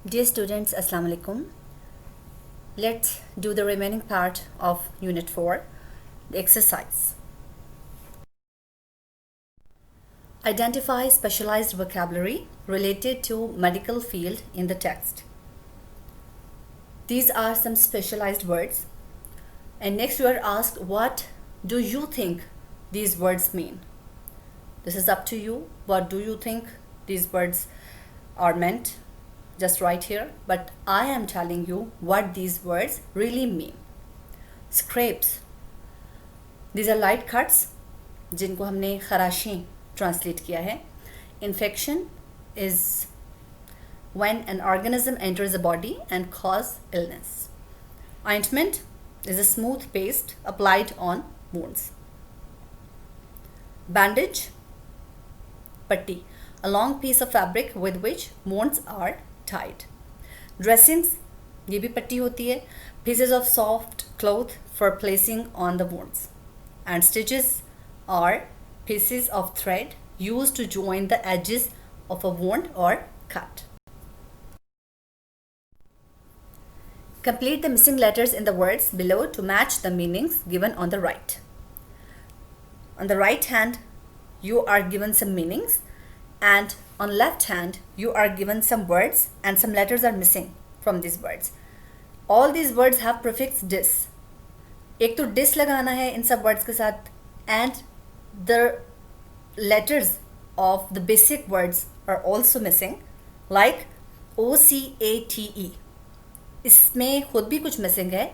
Dear students, Assalamu alaikum. Let's do the remaining part of Unit 4, the exercise. Identify specialized vocabulary related to medical field in the text. These are some specialized words. And next you are asked, what do you think these words mean? This is up to you. What do you think these words are meant? Just right here, but I am telling you what these words really mean. Scrapes. These are light cuts जिनको हमने Kharashi translate किया है. Infection is when an organism enters the body and cause illness. Ointment is a smooth paste applied on wounds. Bandage, patti, a long piece of fabric with which wounds are tied. Dressings, ये भी पट्टी होती है, pieces of soft cloth for placing on the wounds. And stitches are pieces of thread used to join the edges of a wound or cut. Complete the missing letters in the words below to match the meanings given on the right. On the right hand, you are given some meanings, and on left hand you are given some words and some letters are missing from these words. All these words have prefix dis. एक तो dis लगाना है इन सब words के साथ, and the letters of the basic words are also missing, like OCATE. इसमें खुद भी कुछ मिसिंग है,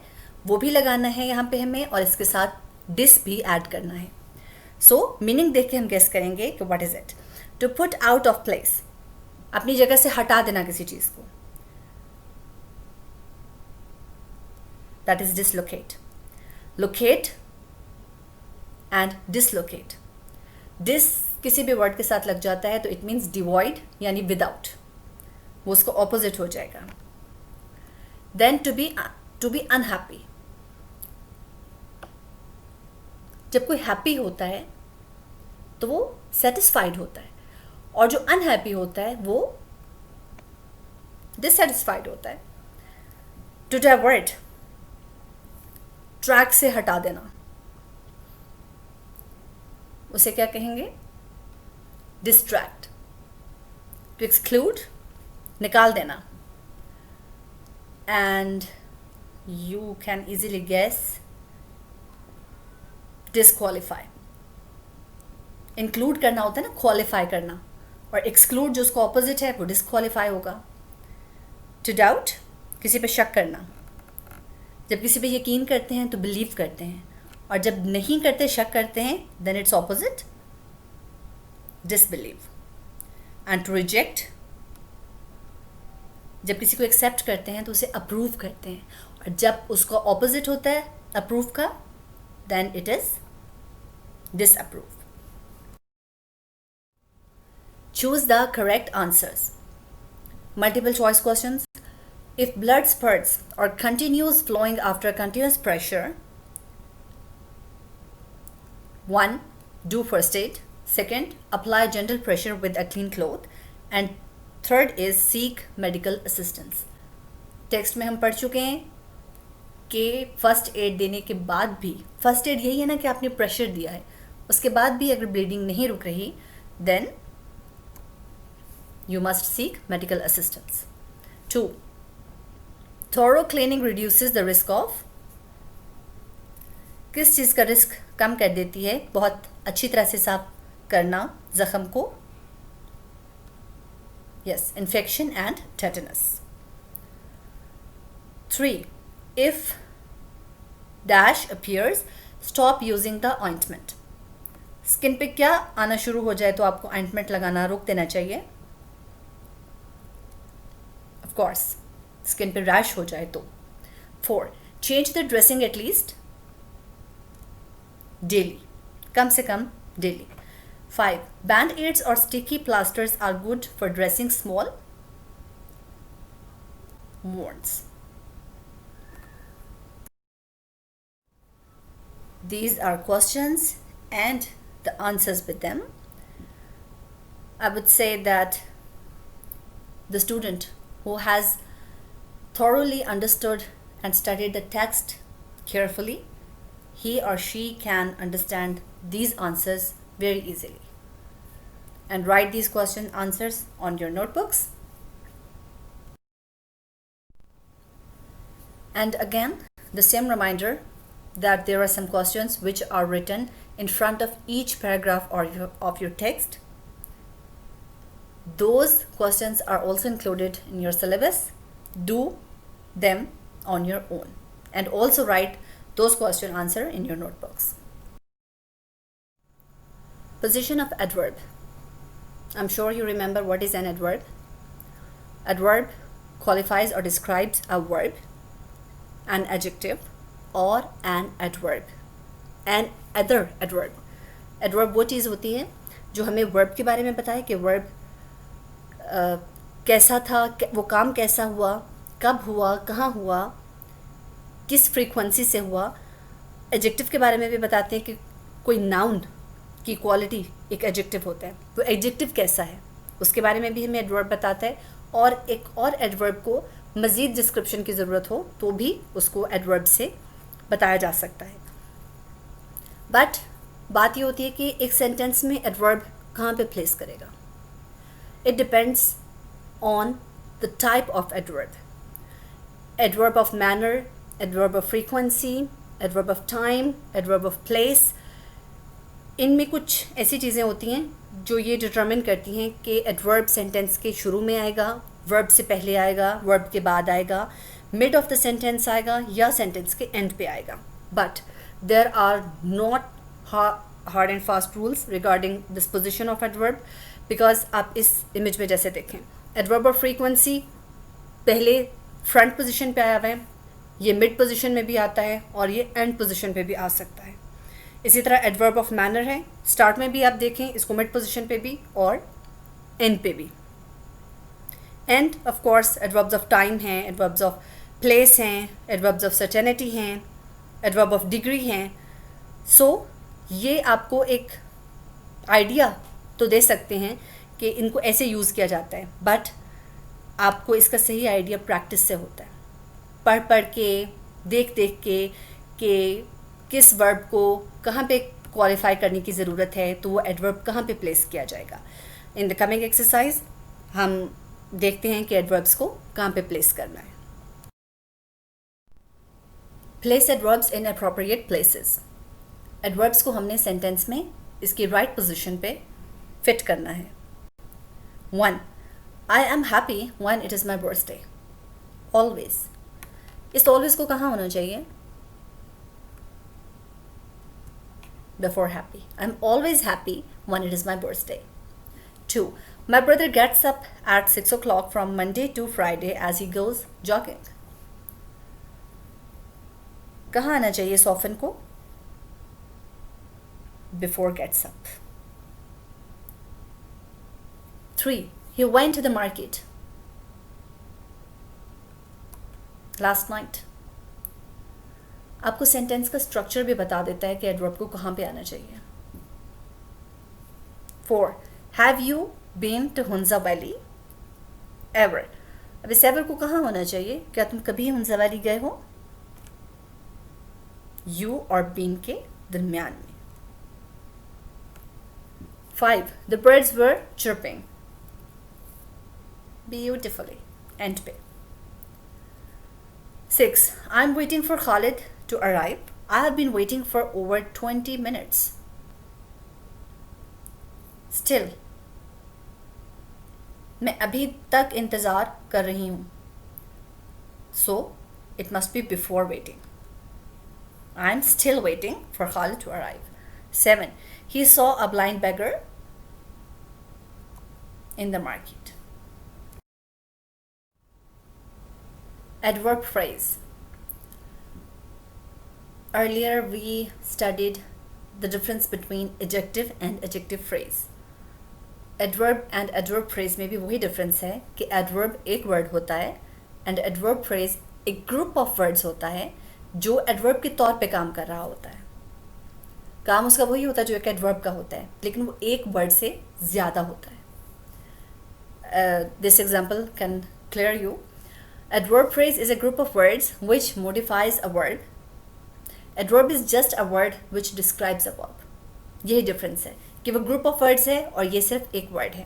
वो भी लगाना है यहाँ पे हमें, और इसके साथ dis भी ऐड करना है. सो मीनिंग देख के हम गेस करेंगे कि what is it. To put out of place, अपनी जगह से हटा देना किसी चीज को. That is dislocate. Locate and dislocate. Dis किसी भी वर्ड के साथ लग जाता है तो इट मीन्स डिवॉइड यानी विदाउट, वो उसको ऑपोजिट हो जाएगा. Then to be unhappy. जब कोई हैप्पी होता है तो वो सेटिस्फाइड होता है, और जो अनहैप्पी होता है वो डिससेटिस्फाइड होता है. टू डाइवर्ट, ट्रैक से हटा देना, उसे क्या कहेंगे? डिस्ट्रैक्ट. टू एक्सक्लूड, निकाल देना. And you can easily guess disqualify. Include करना होता है ना, क्वालिफाई करना, और एक्सक्लूड जो उसका ऑपोजिट है वो डिसक्वालीफाई होगा. टू डाउट, किसी पे शक करना. जब किसी पे यकीन करते हैं तो बिलीव करते हैं, और जब नहीं करते शक करते हैं then it's opposite, disbelieve. And to reject, जब किसी को एक्सेप्ट करते हैं तो उसे अप्रूव करते हैं, और जब उसका ऑपोजिट होता है अप्रूव का then it is disapprove. Choose the correct answers. Multiple choice questions. If blood spurts or continues flowing after continuous pressure, 1. Do first aid. 2. Apply gentle pressure with a clean cloth. And 3rd is seek medical assistance. Text में हम पढ़ चुके हैं कि first aid देने के बाद भी, फर्स्ट एड यही है ना कि आपने प्रेशर दिया है, उसके बाद भी अगर ब्लीडिंग नहीं रुक रही then you must seek medical assistance. 2. Thorough cleaning reduces the risk of. किस चीज़ का रिस्क कम कर देती है? बहुत अच्छी तरह से साफ करना ज़ख्म को. Yes, infection and tetanus. 3. If dash appears, stop using the ointment. Skin पे क्या आना शुरू हो जाए तो आपको ऑइंटमेंट लगाना रोक देना चाहिए. ऑफ कोर्स स्किन पे रैश हो जाए तो. 4. Change the dressing at least daily, कम से कम daily. 5. Band-aids or sticky plasters are good for dressing small wounds. These are questions and the answers with them. I would say that the student who has thoroughly understood and studied the text carefully, he or she can understand these answers very easily. And write these question answers on your notebooks. And again, the same reminder that there are some questions which are written in front of each paragraph of your text. Those questions are also included in your syllabus. Do them on your own and also write those question answer in your notebooks. Position of adverb. I'm sure you remember what is an adverb. Adverb qualifies or describes a verb, an adjective, or an adverb. An other adverb. Adverb वो चीज़ होती है जो हमें verb के बारे में बताए कि verb कैसा था, वो काम कैसा हुआ, कब हुआ, कहाँ हुआ, किस फ्रीक्वेंसी से हुआ. एडजेक्टिव के बारे में भी बताते हैं कि कोई नाउन की क्वालिटी एक एडजेक्टिव होता है, वो एडजेक्टिव कैसा है उसके बारे में भी हमें एडवर्ब बताता है. और एक और एडवर्ब को मज़ीद डिस्क्रिप्शन की ज़रूरत हो तो भी उसको एडवर्ब से बताया जा सकता है. बट बात ये होती है कि एक सेंटेंस में एडवर्ब कहाँ पे प्लेस करेगा. It depends on the type of adverb. Adverb of manner, adverb of frequency, adverb of time, adverb of place. इनमें कुछ ऐसी चीज़ें होती हैं जो ये डिटरमिन करती हैं कि adverb सेंटेंस के शुरू में आएगा, verb से पहले आएगा, verb के बाद आएगा, mid of the sentence आएगा या सेंटेंस के end पे आएगा. But there are not hard and fast rules regarding this position of adverb. Because आप इस इमेज में जैसे देखें, एडवर्ब ऑफ फ्रीक्वेंसी पहले फ्रंट पोजीशन पे आया हुआ है, ये मिड पोजीशन में भी आता है और ये एंड पोजीशन पे भी आ सकता है. इसी तरह एडवर्ब ऑफ मैनर है, स्टार्ट में भी आप देखें इसको मिड पोजीशन पे भी और एंड पे भी. End of course adverbs of time हैं, एडवर्ब्स ऑफ प्लेस हैं, एडवर्ब्स ऑफ सर्टेनिटी हैं, एडवर्ब ऑफ डिग्री हैं. सो ये आपको एक आइडिया तो दे सकते हैं कि इनको ऐसे यूज़ किया जाता है, बट आपको इसका सही आइडिया प्रैक्टिस से होता है, पढ़ पढ़ के, देख देख के कि किस वर्ब को कहाँ पे क्वालिफाई करने की ज़रूरत है, तो वो एडवर्ब कहाँ पे प्लेस किया जाएगा. इन द कमिंग एक्सरसाइज हम देखते हैं कि एडवर्ब्स को कहाँ पे प्लेस करना है. Place adverbs in appropriate places. Adverbs को हमने सेंटेंस में इसकी राइट पोजीशन पे फिट करना है. 1. I am happy when it is my birthday. Always. इस always को कहाँ होना चाहिए? Before happy. I'm always happy when it is my birthday. 2. My brother gets up at 6 o'clock from Monday to Friday as he goes jogging. कहाँ आना चाहिए इस often को? Before gets up. 3. He went to the market last night. आपको sentence का structure भी बता देता है कि एडवर्ब को कहाँ पे आना चाहिए. 4. Have you been to Hunza Valley ever? अब इस ever को कहाँ होना चाहिए? क्या तुम कभी हुंजा वैली गए हो? You और been के दरमियान में. 5. The birds were chirping beautifully. End पे. 6. I'm waiting for Khalid to arrive. I have been waiting for over 20 minutes. Still. मैं अभी तक इंतज़ार कर रही हूँ. So, it must be before waiting. I'm still waiting for Khalid to arrive. 7. He saw a blind beggar in the market. Adverb phrase. Earlier we studied the difference between adjective and adjective phrase. Adverb and adverb phrase में भी वही difference है कि adverb एक word होता है and adverb phrase एक group of words होता है जो adverb के तौर पे काम कर रहा होता है. काम उसका वही होता है जो एक adverb का होता है, लेकिन वो एक word से ज़्यादा होता है. This example can clear you. Adverb phrase is a group of words which modifies a verb. Adverb is just a word which describes a verb. यही डिफरेंस है कि वो ग्रुप ऑफ वर्ड्स है और ये सिर्फ एक वर्ड है.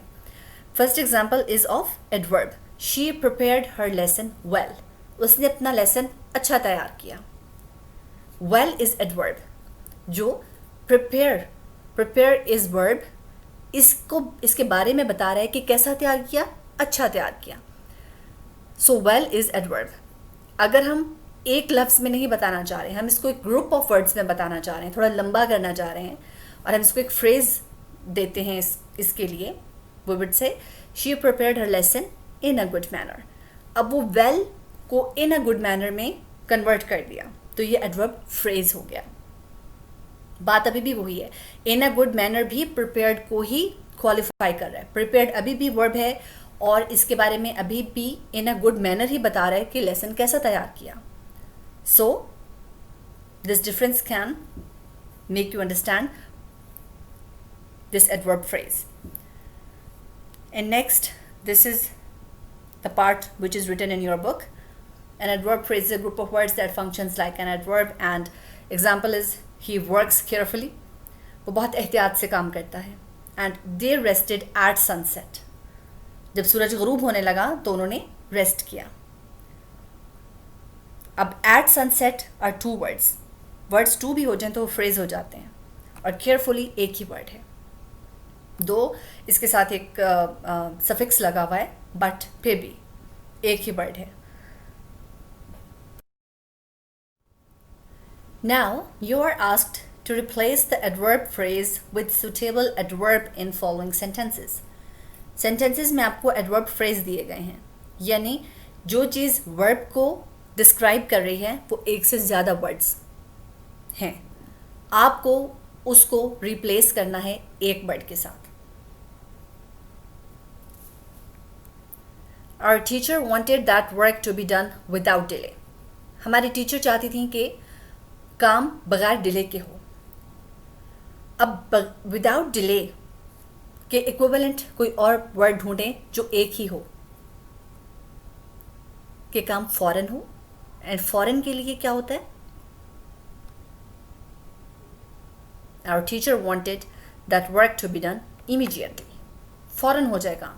First example is of adverb. She prepared her lesson well. उसने अपना लेसन अच्छा तैयार किया. Well is adverb. जो प्रिपेयर इज वर्ब. इसके बारे में बता रहा है कि कैसा तैयार किया, अच्छा तैयार किया. So well is adverb. अगर हम एक लफ्ज़ में नहीं बताना चाह रहे हैं, हम इसको एक ग्रुप ऑफ वर्ड्स में बताना चाह रहे हैं, थोड़ा लंबा करना चाह रहे हैं और हम इसको एक फ्रेज देते हैं इसके लिए, वो would say she prepared her lesson in a good manner. अब वो वेल को इन अ गुड मैनर में कन्वर्ट कर दिया तो ये एडवर्ब फ्रेज हो गया. बात अभी भी वही है. इन अ गुड मैनर भी प्रिपेयर्ड को ही क्वालिफाई कर रहा है. प्रिपेयर्ड अभी भी वर्ब है और इसके बारे में अभी भी इन अ गुड मैनर ही बता रहा है कि लेसन कैसा तैयार किया. So, this difference can make you understand this adverb phrase. And next, this is the part which is written in your book. An adverb phrase is a group of words that functions like an adverb, and example is he works carefully. वो बहुत एहतियात से काम करता है. And they rested at sunset. जब सूरज ग़रूब होने लगा तो उन्होंने रेस्ट किया. अब at sunset are two words. Words two भी हो जाएं तो वो फ्रेज हो जाते हैं. और केयरफुली एक ही वर्ड है, दो इसके साथ एक सफिक्स लगा हुआ है, बट फिर भी एक ही वर्ड है. Now you are asked to replace the adverb phrase with suitable adverb in following sentences. Sentences में आपको एडवर्ब फ्रेज दिए गए हैं, यानी जो चीज़ वर्ब को डिस्क्राइब कर रही है वो एक से ज़्यादा वर्ड्स हैं. आपको उसको रिप्लेस करना है एक वर्ड के साथ. Our teacher wanted that work to be done without delay. हमारी टीचर चाहती थी कि काम बगैर डिले के हो. अब विदाउट डिले के इक्विवेलेंट कोई और वर्ड ढूंढें जो एक ही हो, कि काम फौरन हो. एंड फॉरेन के लिए क्या होता है? Our teacher wanted that work to be done immediately. फौरन हो जाए काम.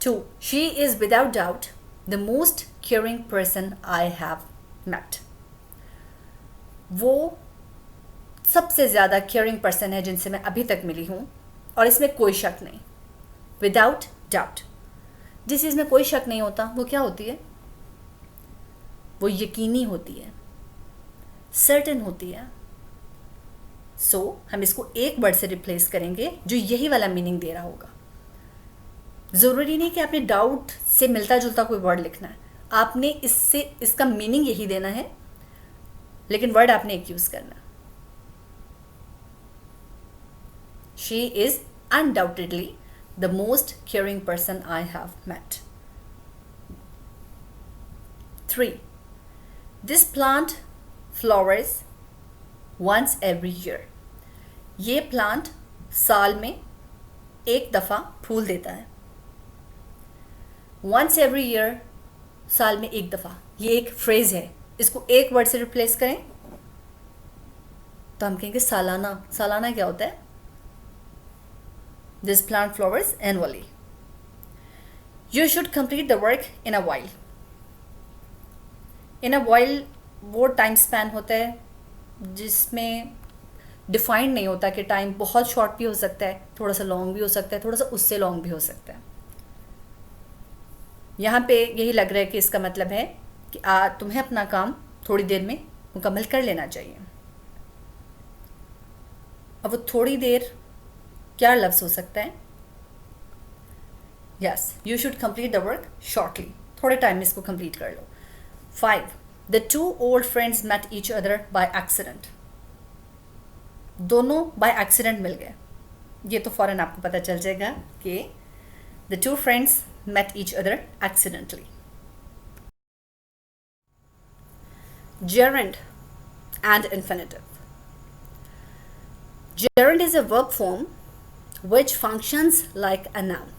2. She is without doubt the most caring person I have met. वो सबसे ज़्यादा केयरिंग पर्सन है जिनसे मैं अभी तक मिली हूँ, और इसमें कोई शक नहीं. Without doubt. जिस चीज़ में कोई शक नहीं होता वो क्या होती है? वो यकीनी होती है, सर्टेन होती है. सो हम इसको एक वर्ड से रिप्लेस करेंगे जो यही वाला मीनिंग दे रहा होगा. ज़रूरी नहीं कि आपने डाउट से मिलता जुलता कोई वर्ड लिखना है. आपने इससे इसका मीनिंग यही देना है, लेकिन वर्ड आपने एक यूज़ करना. She is undoubtedly the most caring person I have met. 3. This plant flowers once every year. ये प्लांट साल में एक दफ़ा फूल देता है. Once every year, साल में एक दफ़ा, ये एक फ्रेज है. इसको एक वर्ड से रिप्लेस करें तो हम कहेंगे सालाना. सालाना क्या होता है? This plant flowers annually. You should complete the work in a while. In a while वो टाइम स्पैन होता है जिसमें डिफाइंड नहीं होता कि टाइम बहुत शॉर्ट भी हो सकता है, थोड़ा सा लॉन्ग भी हो सकता है, थोड़ा सा उससे लॉन्ग भी हो सकता है. यहाँ पे यही लग रहा है कि इसका मतलब है कि तुम्हें अपना काम थोड़ी देर में मुकम्मल कर लेना चाहिए. अब वो थोड़ी देर क्या लफ्ज़ हो सकता है? Yes, you should complete the work shortly. थोड़े टाइम में इसको कंप्लीट कर लो. 5. The two old friends met each other by accident. दोनों बाय एक्सीडेंट मिल गए. ये तो फ़ौरन आपको पता चल जाएगा कि the two friends met each other accidentally. gerund and infinitive. Gerund is a verb form which functions like a noun.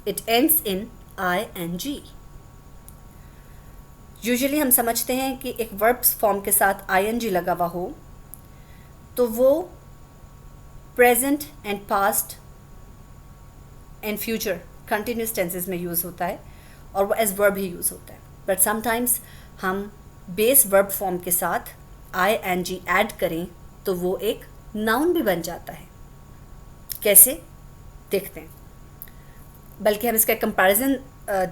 It ends in ing. Usually हम समझते हैं कि एक वर्ब फॉर्म के साथ ing लगा हुआ हो तो वो present and past and future continuous tenses में यूज़ होता है और वो एज वर्ब ही यूज़ होता है. बट समटाइम्स हम बेस वर्ब फॉर्म के साथ ing ऐड करें तो वो एक नाउन भी बन जाता है. कैसे देखते हैं, बल्कि हम इसका कंपैरिजन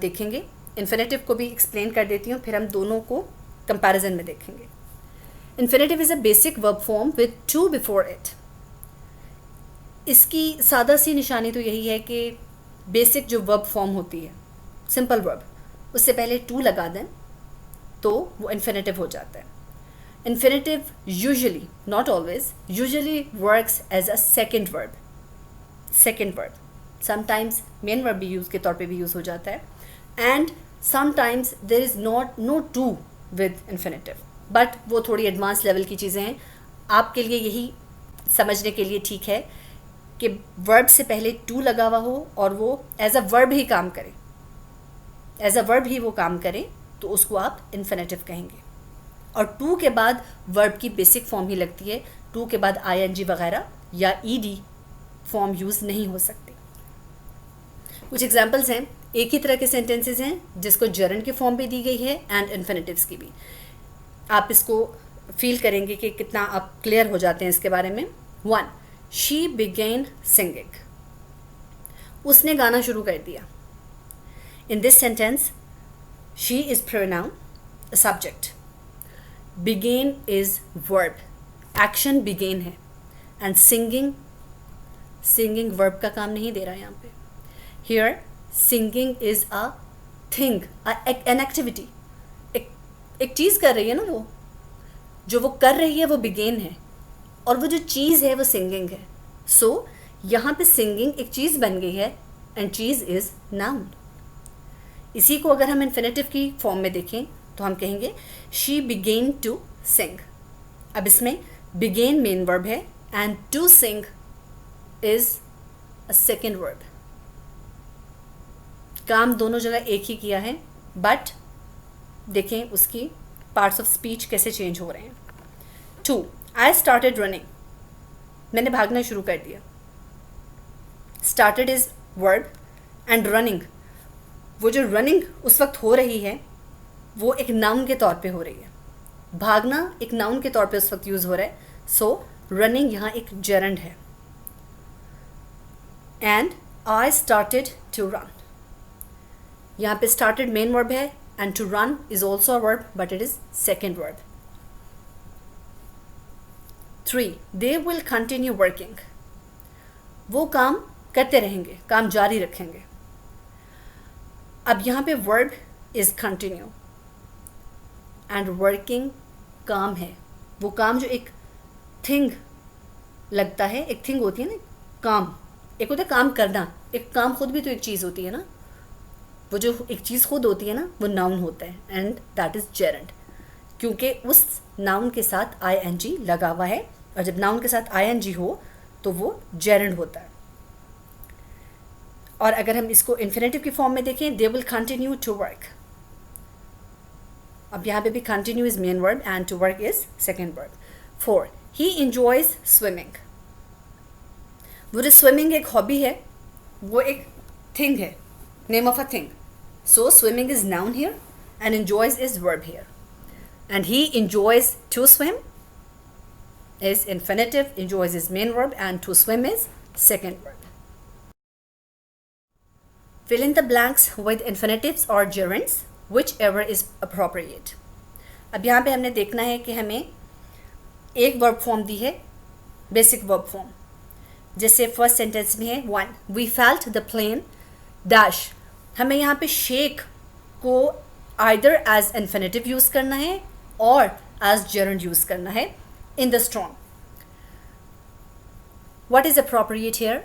देखेंगे. इन्फिनेटिव को भी एक्सप्लेन कर देती हूँ, फिर हम दोनों को कंपैरिजन में देखेंगे. Infinitive is a basic verb form with two before it. इसकी सादा सी निशानी तो यही है कि बेसिक जो वर्ब फॉर्म होती है, सिंपल वर्ब, उससे पहले टू लगा दें तो वो इन्फिनेटिव हो जाता है. Infinitive usually, not always, usually works as a second verb. Sometimes main verb भी यूज़ के तौर पे भी यूज़ हो जाता है. And sometimes there is no to with infinitive, but वो थोड़ी एडवांस लेवल की चीज़ें हैं. आपके लिए यही समझने के लिए ठीक है कि वर्ब से पहले टू लगा हुआ हो और वो एज अ वर्ब ही काम करे, तो उसको आप इन्फिनेटिव कहेंगे. और टू के बाद वर्ब की बेसिक फॉर्म ही लगती है. टू के बाद ing वगैरह या ed फॉर्म यूज़ नहीं हो सकती. कुछ एग्जांपल्स हैं. एक ही तरह के सेंटेंसेस हैं जिसको जरंड की फॉर्म भी दी गई है एंड इन्फिनेटिव्स की भी. आप इसको फील करेंगे कि कितना आप क्लियर हो जाते हैं इसके बारे में. 1. She began singing. उसने गाना शुरू कर दिया. In this sentence she is pronoun, subject. Began is verb, action began है. एंड सिंगिंग वर्ब का काम नहीं दे रहा है यहाँ पे. Here singing is a thing, an activity. एक चीज़ कर रही है ना, वो जो वो कर रही है वो बिगेन है और वो जो चीज़ है वो सिंगिंग है. सो यहाँ पे सिंगिंग एक चीज़ बन गई है एंड चीज़ इज़ नाउन. इसी को अगर हम इन्फिनेटिव की फॉर्म में देखें तो हम कहेंगे शी बिगेन टू सिंग. अब इसमें बिगेन मेन वर्ब है and to sing is a second verb. काम दोनों जगह एक ही किया है, बट देखें उसकी पार्ट्स ऑफ स्पीच कैसे चेंज हो रहे हैं. 2. I started running. मैंने भागना शुरू कर दिया. Started is verb and running, वो जो रनिंग उस वक्त हो रही है वो एक नाउन के तौर पे हो रही है. भागना एक नाउन के तौर पे उस वक्त यूज़ हो रहा है. सो रनिंग यहाँ एक जेरंड है. And I started to run. यहाँ पे स्टार्टेड मेन वर्ब है and to run is also a verb but it is second verb. 3. They will continue working. वो काम करते रहेंगे, काम जारी रखेंगे. अब यहाँ पे verb is continue and working काम है. वो काम जो एक थिंग लगता है, एक थिंग होती है ना, काम एक होता है काम करना, एक काम खुद भी तो एक चीज़ होती है ना. वो जो एक चीज़ खुद होती है ना वो नाउन होता है एंड दैट इज़ जेरंड, क्योंकि उस नाउन के साथ ing लगा हुआ है और जब नाउन के साथ ing हो तो वो जेरंड होता है. और अगर हम इसको इन्फिनेटिव की फॉर्म में देखें, they will continue to work. अब यहाँ पे भी continue is main verb and to work is second verb. 4. He enjoys swimming. वो जो स्विमिंग एक हॉबी है, वो एक थिंग है, name of a thing. So swimming is noun here and enjoys is verb here. And he enjoys to swim is infinitive, enjoys is main verb and to swim is second verb. Fill in the blanks with infinitives or gerunds, whichever is appropriate. अब यहाँ पे हमने देखना है कि हमें एक verb form दी है, बेसिक वर्ब फॉर्म. जैसे फर्स्ट सेंटेंस में है 1. We felt the plane dash. हमें यहाँ पे शेक को either as infinitive यूज़ करना है और as gerund यूज़ करना है in the storm. What is appropriate here?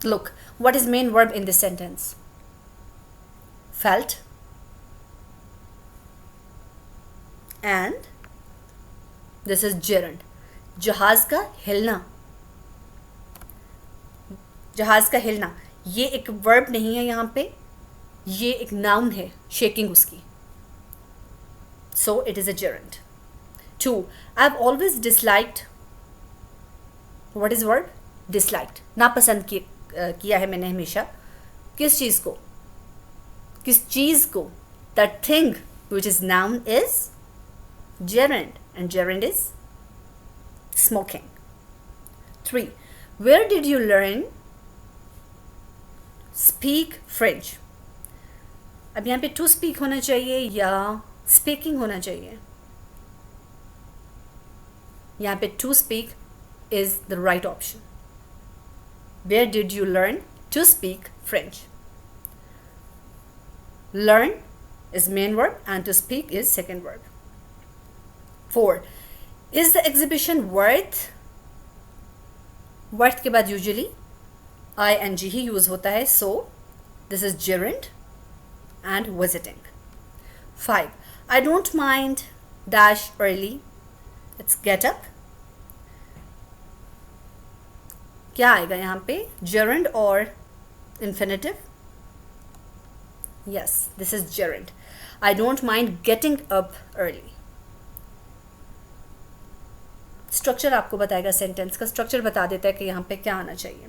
Look, what is main verb in this sentence? Felt and this is gerund. जहाज का हिलना, जहाज का हिलना. ये एक वर्ब नहीं है यहाँ पे, ये एक नाउन है, शेकिंग उसकी. So it is a gerund. 2. I've always disliked. What is verb? Disliked. नापसंद किया है मैंने हमेशा. किस चीज़ को? किस चीज़ को? The thing which is noun is gerund, and gerund is smoking. 3. Where did you learn speak French? अब यहाँ पे to speak होना चाहिए या speaking होना चाहिए? यहाँ पे to speak is the right option. Where did you learn to speak French? Learn is main verb and to speak is second verb. 4. Is the exhibition worth? Worth के बाद usually ing ही use होता है, so this is gerund and visiting. 5. I don't mind dash early. Let's get up. क्या आएगा यहाँ पे? Gerund or infinitive? Yes, this is gerund. I don't mind getting up early. Structure आपको बताएगा, sentence का structure बता देता है कि यहाँ पे क्या आना चाहिए.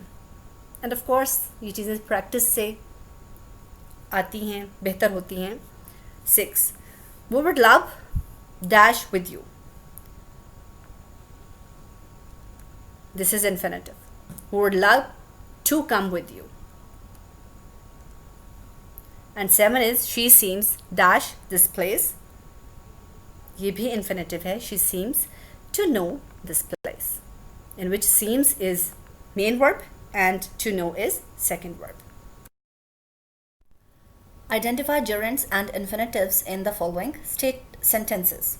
एंड ऑफ कोर्स ये चीज़ें प्रैक्टिस से आती हैं, बेहतर होती हैं. 6. We would love dash with you. This is infinitive. We would love to come with you. And 7 is she seems dash this place. ये भी infinitive है. She seems to know this place, in which seems is main verb and to know is second verb. Identify gerunds and infinitives in the following state sentences.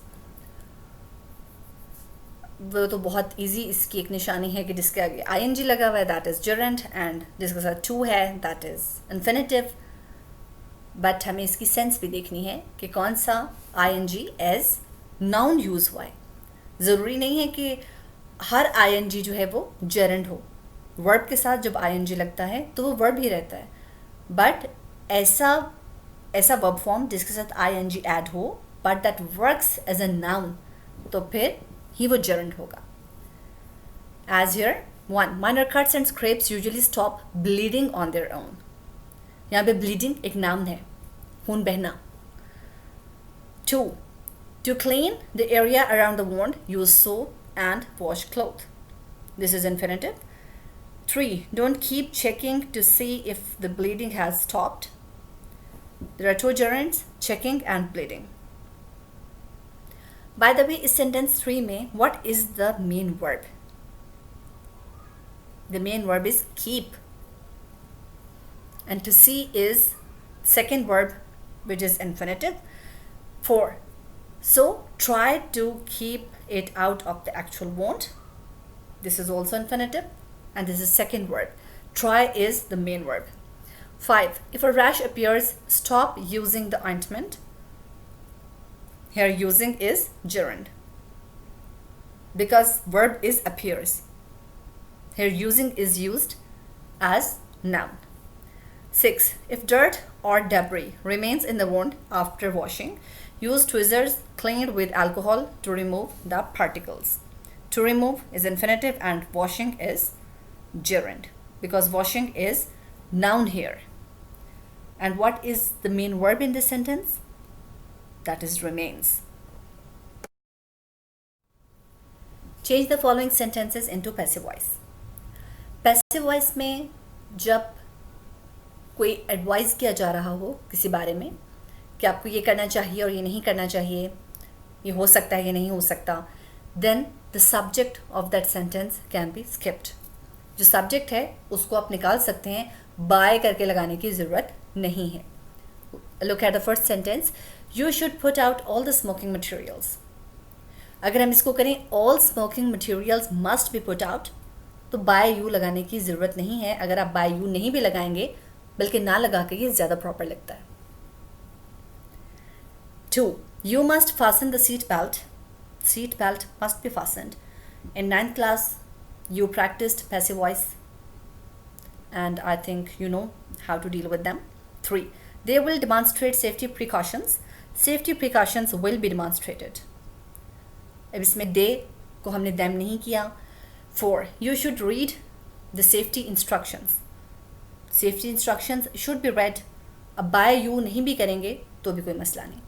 वो तो बहुत easy, इसकी एक निशानी है कि जिसके आगे ing लगा हुआ है that is gerund, and जिसके साथ to है that is infinitive. बट हमें इसकी सेंस भी देखनी है कि कौन सा ing as noun यूज़ हुआ है. ज़रूरी नहीं है कि हर ing जो है वो gerund हो. वर्ब के साथ जब ing लगता है तो वो वर्ब ही रहता है, बट ऐसा वर्ब फॉर्म जिसके साथ ing ऐड हो but that works as a noun, तो फिर ही वो gerund होगा. As here 1. Minor cuts and scrapes usually stop bleeding on their own. यहाँ पे bleeding एक नाउन है, खून बहना. 2. To clean the area around the wound, use soap and wash cloth. This is infinitive. 3. Don't keep checking to see if the bleeding has stopped. There are two gerunds, checking and bleeding. By the way, इस sentence 3 में what is the main verb? The main verb is keep, and to see is second verb, which is infinitive. 4. So try to keep it out of the actual wound. This is also infinitive, and this is second verb. Try is the main verb. 5. If a rash appears, stop using the ointment. Here using is gerund because verb is appears. Here using is used as noun. 6. If dirt or debris remains in the wound after washing, use tweezers cleaned with alcohol to remove the particles. To remove is infinitive and washing is gerund because washing is noun here. And what is the main verb in this sentence? That is remains. Change the following sentences into passive voice. Passive voice में जब कोई advice किया जा रहा हो किसी बारे में कि आपको ये करना चाहिए और ये नहीं करना चाहिए, ये हो सकता है ये नहीं हो सकता, then the subject of that sentence can be skipped. जो सब्जेक्ट है उसको आप निकाल सकते हैं, बाय करके लगाने की ज़रूरत नहीं है. Look at the first sentence. You should put out all the smoking materials. अगर हम इसको करें all smoking materials must be put out, तो by you लगाने की ज़रूरत नहीं है. अगर आप by you नहीं भी लगाएंगे बल्कि ना लगा के ये ज़्यादा प्रॉपर लगता है. 2. You must fasten the seat belt. Seat belt must be fastened. In 9th class, you practiced passive voice. and I think you know how to deal with them. 3. They will demonstrate safety precautions. Safety precautions will be demonstrated. अब इसमें दे को हमने them नहीं किया. 4. You should read the safety instructions. Safety instructions should be read. अब by you नहीं भी करेंगे तो भी कोई मसला नहीं.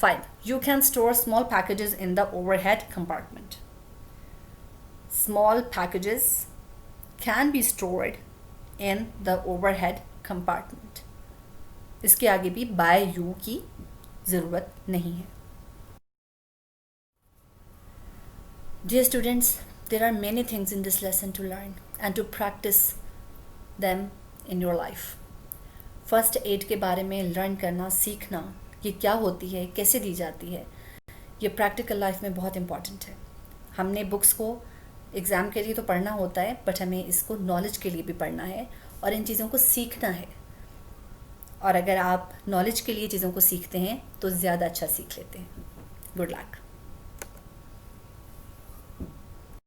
5. You can store small packages in the overhead compartment. Small packages can be stored in the overhead compartment. इसके आगे भी by you की ज़रूरत नहीं है. Dear students, there are many things in this lesson to learn and to practice them in your life. First aid के बारे में लर्न करना, सीखना, ये क्या होती है, कैसे दी जाती है, ये प्रैक्टिकल लाइफ में बहुत इम्पॉर्टेंट है. हमने बुक्स को एग्ज़ाम के लिए तो पढ़ना होता है, बट हमें इसको नॉलेज के लिए भी पढ़ना है और इन चीज़ों को सीखना है. और अगर आप नॉलेज के लिए चीज़ों को सीखते हैं तो ज़्यादा अच्छा सीख लेते हैं. Good luck.